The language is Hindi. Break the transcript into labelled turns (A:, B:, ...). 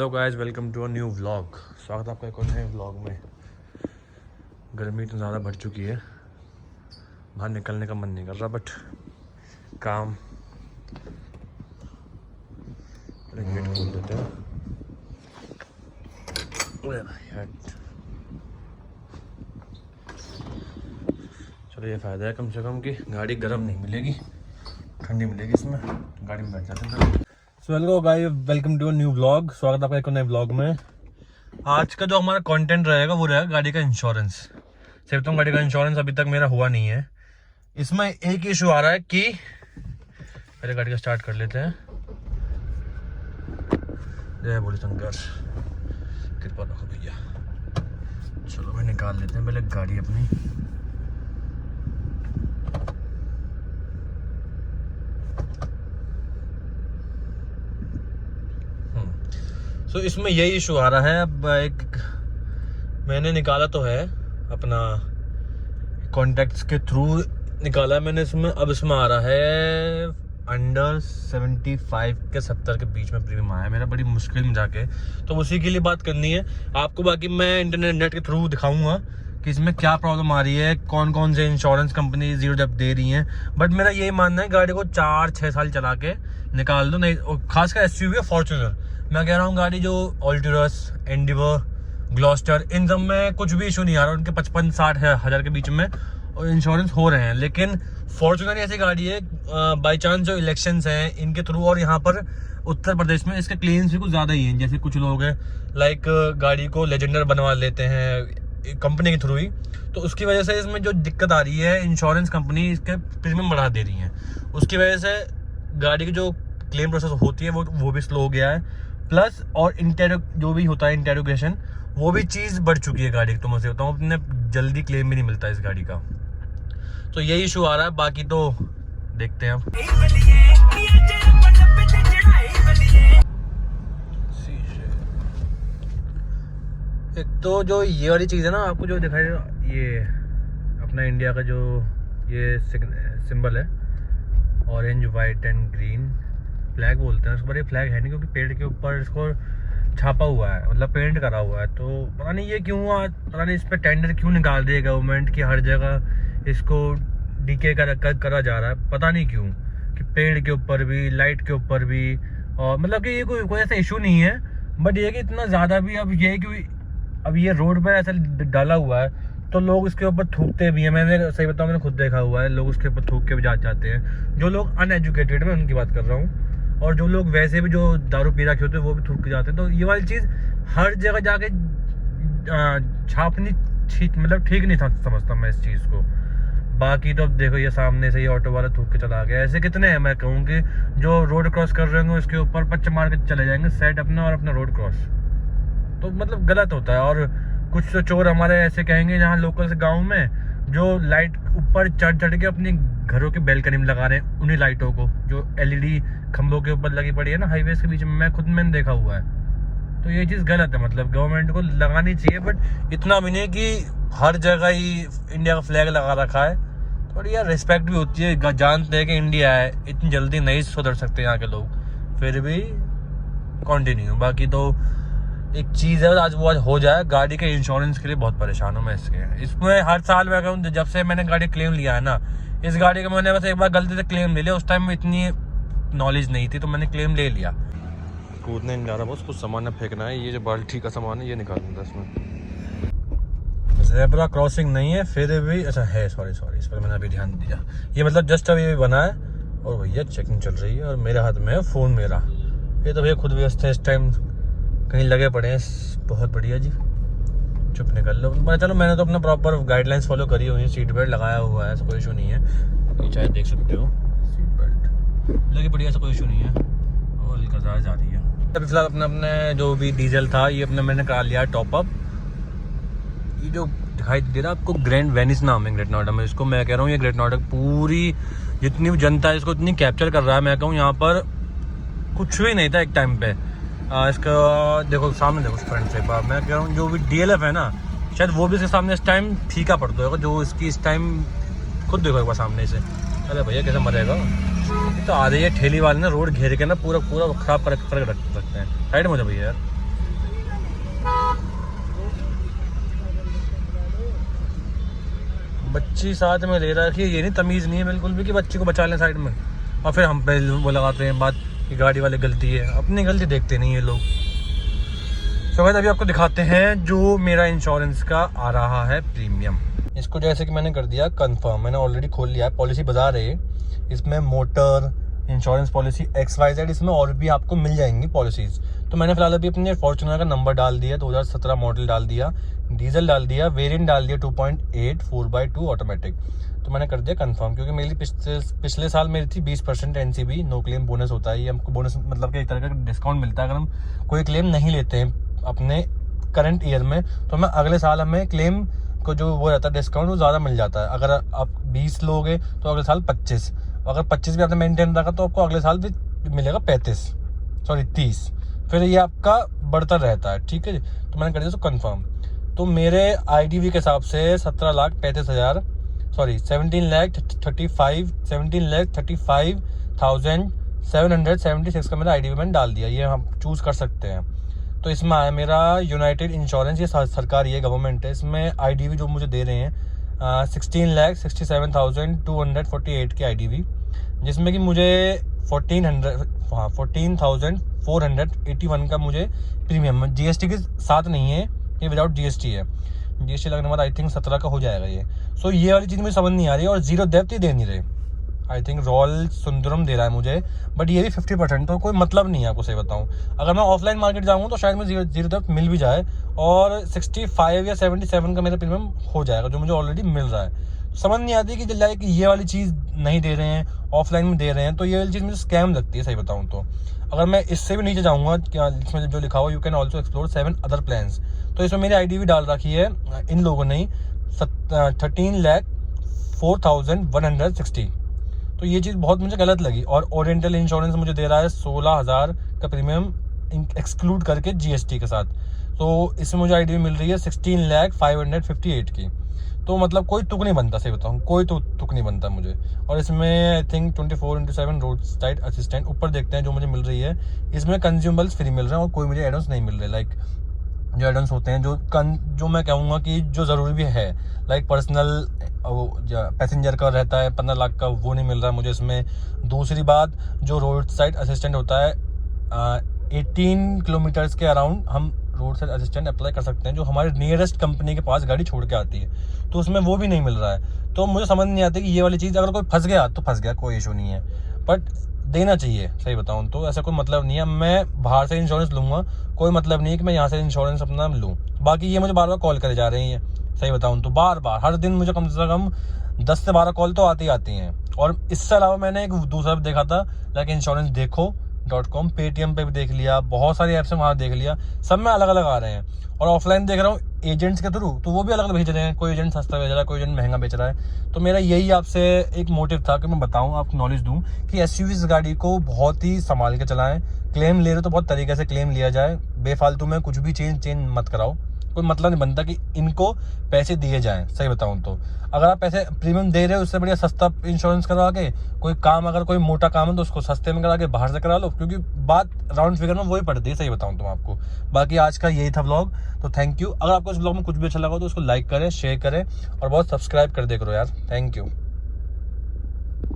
A: Hello guys, welcome to a new vlog. स्वागत है आपका एक और नए व्लॉग में। गर्मी इतनी ज़्यादा बढ़ चुकी है, बाहर निकलने का मन नहीं कर रहा, बट काम। गेट खोल देते हैं। चलो, ये फ़ायदा है कम से कम कि गाड़ी गर्म नहीं मिलेगी, ठंडी मिलेगी इसमें। गाड़ी में बैठ जाते हैं। So hello guys, welcome to a new vlog. स्वागत है आपका एक और नए व्लॉग में। आज का जो हमारा कंटेंट रहेगा वो रहेगा गाड़ी का इंश्योरेंस। सिर्फ तो गाड़ी का इंश्योरेंस अभी तक मेरा हुआ नहीं है। इसमें एक इशू आ रहा है कि पहले गाड़ी का स्टार्ट कर लेते हैं। जय बोले शंकर, कृपा रखो भैया। चलो भाई, निकाल लेते हैं पहले गाड़ी अपनी। सो इसमें यही इशू आ रहा है। अब एक मैंने निकाला तो है अपना कॉन्टैक्ट्स के थ्रू निकाला है मैंने इसमें। अब इसमें आ रहा है अंडर 75 के 70 के बीच में प्रीमियम आया है मेरा, बड़ी मुश्किल में जाके। तो उसी के लिए बात करनी है आपको। बाकी मैं इंटरनेट नेट के थ्रू दिखाऊंगा कि इसमें क्या प्रॉब्लम आ रही है, कौन कौन से इंश्योरेंस कंपनी जीरो डेप्थ दे रही हैं। बट मेरा यही मानना है, गाड़ी को 4-6 साल चला के निकाल दो। नहीं, खासकर एसयूवी है फॉर्च्यूनर, मैं कह रहा हूँ। गाड़ी जो अल्टुरस, एंडिवर, ग्लॉस्टर, इन सब में कुछ भी इशू नहीं आ रहा। उनके 55-60 हज़ार के बीच में और इंश्योरेंस हो रहे हैं। लेकिन फॉर्च्यूनर ऐसी गाड़ी है, बाई चांस जो इलेक्शंस हैं इनके थ्रू, और यहाँ पर उत्तर प्रदेश में इसके क्लेम्स भी कुछ ज़्यादा ही हैं। जैसे कुछ लोग हैं लाइक गाड़ी को लेजेंडर बनवा लेते हैं कंपनी के थ्रू ही, तो उसकी वजह से इसमें जो दिक्कत आ रही है, इंश्योरेंस कंपनी इसके प्रीमियम बढ़ा दे रही है। उसकी वजह से गाड़ी की जो क्लेम प्रोसेस होती है वो भी स्लो हो गया है। प्लस और जो भी होता है इंटेरोगेशन, वो भी चीज़ बढ़ चुकी है गाड़ी की। तो मैं से बताऊँ, अपने जल्दी क्लेम भी नहीं मिलता इस गाड़ी का। तो यही इशू आ रहा है। बाकी तो देखते हैं अब। एक तो जो ये वाली चीज़ है ना, आपको जो दिखाई, ये अपना इंडिया का जो ये सिंबल है, orange white and green flag बोलते हैं उसको। पर ये फ्लैग है नहीं, क्योंकि पेड़ के ऊपर इसको छापा हुआ है, मतलब पेंट करा हुआ है। तो पता नहीं ये क्यों हुआ, पता नहीं इस पर टेंडर क्यों निकाल दिए गवर्नमेंट की। हर जगह इसको डीके करा जा रहा है, पता नहीं क्यों, कि पेड़ के ऊपर भी, लाइट के ऊपर भी। और मतलब कि ये कोई ऐसा इशू नहीं है, बट ये कि इतना ज़्यादा भी अब ये कि अब ये रोड पर ऐसा डाला हुआ है तो लोग इसके ऊपर थूकते भी हैं। मैंने सही बताऊँ, मैंने खुद देखा हुआ है, लोग उसके ऊपर थूक के भी जाते हैं। जो लोग अनएजुकेटेड, मैं उनकी बात कर रहा हूँ, और जो लोग वैसे भी जो दारू पी रखे होते हैं वो भी थूक के जाते हैं। तो ये वाली चीज़ हर जगह जाके छापनी मतलब ठीक नहीं था, समझता मैं इस चीज़ को। बाकी तो अब देखो, ये सामने से ये ऑटो वाला थूक के चला गया। ऐसे कितने हैं, मैं कहूँ कि जो रोड क्रॉस कर रहे होंगे उसके ऊपर पच्च मार के चले जाएंगे, सेट अपना और अपना रोड क्रॉस। तो मतलब गलत होता है। और कुछ तो चोर हमारे ऐसे कहेंगे जहाँ लोकल से गाँव में, जो लाइट ऊपर चढ़ के अपने घरों के बेलकनी में लगा रहे हैं उन्हीं लाइटों को, जो LED खंभों के ऊपर लगी पड़ी है ना हाईवेज के बीच में। मैं खुद मैंने देखा हुआ है। तो ये चीज़ गलत है, मतलब गवर्नमेंट को लगानी चाहिए, बट इतना भी नहीं कि हर जगह ही इंडिया का फ्लैग लगा रखा है। थोड़ी यार रिस्पेक्ट भी होती है। जानते हैं कि इंडिया है, इतनी जल्दी नहीं सुधर सकते यहाँ के लोग, फिर भी कंटिन्यू। बाकी तो एक चीज़ है, आज हो जाए। गाड़ी के इंश्योरेंस के लिए बहुत परेशान हूँ मैं इसमें हर साल मैं कहूँ, जब से मैंने गाड़ी क्लेम लिया है ना, इस गाड़ी का मैंने बस एक बार गलती से क्लेम ले लिया। उस टाइम में इतनी नॉलेज नहीं थी, तो मैंने क्लेम ले लिया। कूदने नहीं जा रहा, बस कुछ सामान फेंकना है। ये जो बाल्टी का सामान है ये निकाल दूँगा इसमें। ज़ेब्रा क्रॉसिंग नहीं है फिर भी, अच्छा है, सॉरी इस पर मैंने अभी ध्यान दिया। ये मतलब जस्ट अभी बना है, और भैया चेकिंग चल रही है, और मेरे हाथ में है फ़ोन मेरा। ये तो भैया खुद व्यस्त है इस टाइम, कहीं लगे पड़े हैं। बहुत बढ़िया जी, चुप निकल लो। चलो, मैंने तो अपना प्रॉपर गाइडलाइंस फॉलो करी हुई है, सीट बेल्ट लगाया हुआ है, ऐसा कोई इशू नहीं है। ये चाहे देख सकते हो, सीट बेल्ट लगी पड़ी है, ऐसा कोई इशू नहीं है। और हल्का जा रही है। अभी फिलहाल अपने जो भी डीजल था ये अपने मैंने करा लिया टॉपअप। ये जो दिखाई दे रहा है आपको, ग्रैंड वेनिस नाम है ग्रेट नोएडा में। इसको मैं कह रहा हूँ, ये ग्रेट नोएडा पूरी जितनी भी जनता है इसको इतनी कैप्चर कर रहा है। मैं कहूँ यहाँ पर कुछ भी नहीं था एक टाइम पे। इसका देखो सामने, देखो फ्रंट से बार मैं कह रहा हूँ, जो भी DLF है ना, शायद वो भी इसके सामने इस टाइम फीका पड़ता होगा, जो इसकी इस टाइम खुद देखो एक बार सामने से। अरे भैया कैसे मरेगा। ये तो आ रही है ठेली वाले ना, रोड घेर के ना पूरा खराब कर रखते हैं। साइड में हो जाओ भैया यार, बच्ची साथ में ले रखी है, ये नहीं तमीज़ नहीं है बिल्कुल भी कि बच्ची को बचा लें साइड में और फिर हम पे वो लगाते हैं बात कि गाड़ी वाले गलती है। अपनी गलती देखते नहीं ये लोग। तो भाई अभी आपको दिखाते हैं जो मेरा इंश्योरेंस का आ रहा है प्रीमियम। इसको जैसे कि मैंने कर दिया कंफर्म, मैंने ऑलरेडी खोल लिया है। पॉलिसी बता रहे हैं इसमें मोटर इंश्योरेंस पॉलिसी XYZ, इसमें और भी आपको मिल जाएंगी पॉलिसीज़। तो मैंने फिलहाल अभी अपने फॉर्च्यूनर का नंबर डाल दिया, 2017 मॉडल डाल दिया, डीजल डाल दिया, वेरिएंट डाल दिया 2.8 4x2 ऑटोमेटिक। तो मैंने कर दिया कंफर्म, क्योंकि मेरी पिछले साल मेरी थी 20% NCB, नो क्लेम बोनस होता है। ये हमको बोनस मतलब कि एक तरह का डिस्काउंट मिलता है अगर हम कोई क्लेम नहीं लेते हैं अपने करंट ईयर में, तो हमें अगले साल हमें क्लेम को जो वो रहता है डिस्काउंट वो ज़्यादा मिल जाता है। अगर आप 20 लोगे तो अगले साल 25, अगर 25 भी आपने मेंटेन रखा तो आपको अगले साल भी मिलेगा 30। फिर ये आपका बढ़ता रहता है, ठीक है जी। तो मैंने कर दिया तो कंफर्म। तो मेरे IDV के हिसाब से 17,35,736 का मेरा IDV मैंने डाल दिया। ये हम चूज़ कर सकते हैं। तो इसमें आया मेरा यूनाइटेड इंश्योरेंस, ये सरकारी है, गवर्नमेंट है। इसमें IDV जो मुझे दे रहे हैं 16,67,248 की IDV, जिसमें कि मुझे 14,481 का मुझे प्रीमियम GST के साथ नहीं है, ये विदाउट GST है। GST लगने के बाद आई थिंक 17 का हो जाएगा ये। सो ये वाली चीज़ मुझे समझ नहीं आ रही है। और जीरो डेप्थ ही दे नहीं रहे, आई थिंक रॉयल सुंदरम दे रहा है मुझे, बट ये भी 50%, तो कोई मतलब नहीं है आपको सही बताऊं। अगर मैं ऑफलाइन मार्केट जाऊंगा तो शायद मुझे जीरो डेप्थ मिल भी जाए और 65 या 77 का मेरा प्रीमियम हो जाएगा, जो मुझे ऑलरेडी मिल रहा है। समझ नहीं आती कि लाइक ये वाली चीज़ नहीं दे रहे हैं, ऑफलाइन में दे रहे हैं, तो ये वाली चीज़ मुझे स्कैम लगती है सही बताऊँ तो। अगर मैं इससे भी नीचे जाऊँगा, क्या इसमें जो लिखा हुआ you can also explore 7 other plans, तो इसमें मेरी IDV डाल रखी है इन लोगों ने 13,04,160। तो ये चीज़ बहुत मुझे गलत लगी। और ओरिएंटल इंश्योरेंस मुझे दे रहा है 16,000 का प्रीमियम एक्सक्लूड करके GST के साथ। तो इसमें मुझे IDV मिल रही है 16,05,558 की। तो मतलब कोई तुक नहीं बनता सही बताऊँ, कोई तुक नहीं बनता मुझे। और इसमें I think 24/7 road side assistant, ऊपर देखते हैं जो मुझे मिल रही है। इसमें कंज्यूमेबल्स फ्री मिल रहे हैं और कोई मुझे एडवांस नहीं मिल रहे। लाइक जो एडवांस होते हैं जो मैं कहूँगा कि जो ज़रूरी भी है, लाइक पर्सनल पैसेंजर का रहता है 15 लाख का, वो नहीं मिल रहा मुझे इसमें। दूसरी बात, जो रोड साइड असिस्टेंट होता है 18 किलोमीटर्स के अराउंड हम रोड साइड असिस्टेंट अप्लाई कर सकते हैं, जो हमारे नियरेस्ट कंपनी के पास गाड़ी छोड़ के आती है, तो उसमें वो भी नहीं मिल रहा है। तो मुझे समझ नहीं आती कि ये वाली चीज़, अगर कोई फंस गया तो फंस गया, कोई इशू नहीं है, बट देना चाहिए सही बताऊँ तो। ऐसा कोई मतलब नहीं है मैं बाहर से इंश्योरेंस लूँगा, कोई मतलब नहीं है कि मैं यहाँ से इंश्योरेंस अपना लूँ। बाकी ये मुझे बार बार कॉल करे जा रही हैं सही बताऊँ तो, बार हर दिन मुझे कम से कम 10 से 12 कॉल तो आती हैं। और इससे अलावा मैंने एक दूसरा भी देखा था, लाइक insuranceDekho.com, पेटीएम पे भी देख लिया, बहुत सारी ऐप्स में वहाँ देख लिया, सब में अलग अलग आ रहे हैं। और ऑफलाइन देख रहा हूँ एजेंट्स के थ्रू, तो वो भी अलग अलग भेज रहे हैं, कोई एजेंट सस्ता भेज रहा है, कोई एजेंट महंगा बेच रहा है। तो मेरा यही आपसे एक मोटिव था कि मैं बताऊँ, आपको नॉलेज दूँ कि SUV गाड़ी को बहुत ही संभाल के चलाएं। क्लेम ले रहे तो बहुत तरीके से क्लेम लिया जाए, बेफालतू में कुछ भी चेंज मत कराओ, कोई मतलब नहीं बनता कि इनको पैसे दिए जाएं सही बताऊं तो। अगर आप पैसे प्रीमियम दे रहे हो, उससे बढ़िया सस्ता इंश्योरेंस करवा के कोई काम, अगर कोई मोटा काम है तो उसको सस्ते में करा के बाहर से करा लो, क्योंकि बात राउंड फिगर में वही पड़ती है सही बताऊं तो आपको। बाकी आज का यही था व्लॉग, तो थैंक यू। अगर आपको इस व्लॉग में कुछ भी अच्छा लगा तो उसको लाइक करें, शेयर करें और बहुत सब्सक्राइब कर दे करो यार। Thank you.